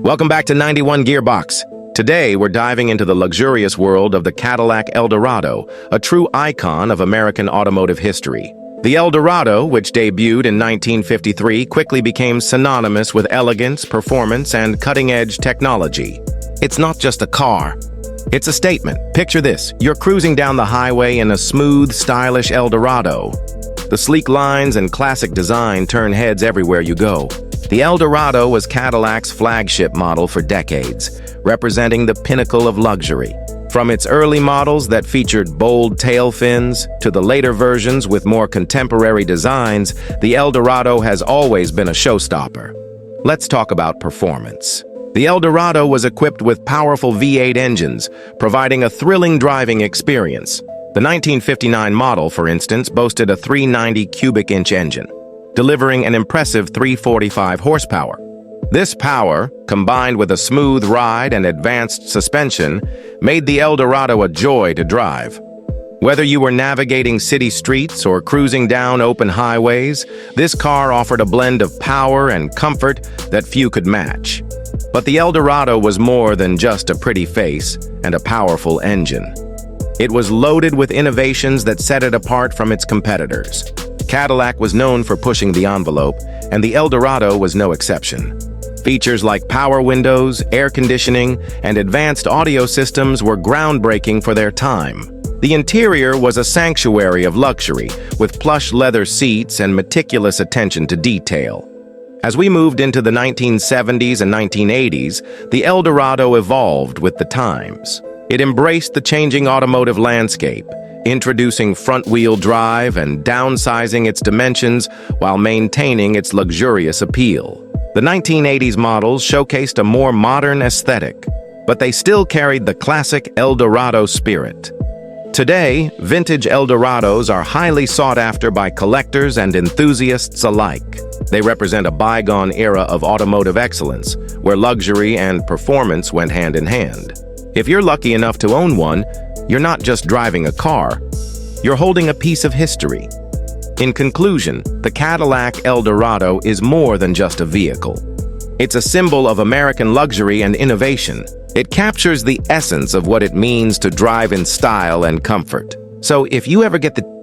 Welcome back to 91 Gearbox. Today, we're diving into the luxurious world of the Cadillac Eldorado, a true icon of American automotive history. The Eldorado, which debuted in 1953, quickly became synonymous with elegance, performance, and cutting-edge technology. It's not just a car. It's a statement. Picture this. You're cruising down the highway in a smooth, stylish Eldorado. The sleek lines and classic design turn heads everywhere you go. The Eldorado was Cadillac's flagship model for decades, representing the pinnacle of luxury. From its early models that featured bold tail fins to the later versions with more contemporary designs, the Eldorado has always been a showstopper. Let's talk about performance. The Eldorado was equipped with powerful V8 engines, providing a thrilling driving experience. The 1959 model, for instance, boasted a 390 cubic inch engine, delivering an impressive 345 horsepower. This power, combined with a smooth ride and advanced suspension, made the Eldorado a joy to drive. Whether you were navigating city streets or cruising down open highways, this car offered a blend of power and comfort that few could match. But the Eldorado was more than just a pretty face and a powerful engine. It was loaded with innovations that set it apart from its competitors. Cadillac was known for pushing the envelope, and the Eldorado was no exception. Features like power windows, air conditioning, and advanced audio systems were groundbreaking for their time. The interior was a sanctuary of luxury, with plush leather seats and meticulous attention to detail. As we moved into the 1970s and 1980s, the Eldorado evolved with the times. It embraced the changing automotive landscape, introducing front-wheel drive and downsizing its dimensions while maintaining its luxurious appeal. The 1980s models showcased a more modern aesthetic, but they still carried the classic Eldorado spirit. Today, vintage Eldorados are highly sought after by collectors and enthusiasts alike. They represent a bygone era of automotive excellence, where luxury and performance went hand in hand. If you're lucky enough to own one, you're not just driving a car, you're holding a piece of history. In conclusion, the Cadillac Eldorado is more than just a vehicle. It's a symbol of American luxury and innovation. It captures the essence of what it means to drive in style and comfort. So if you ever get the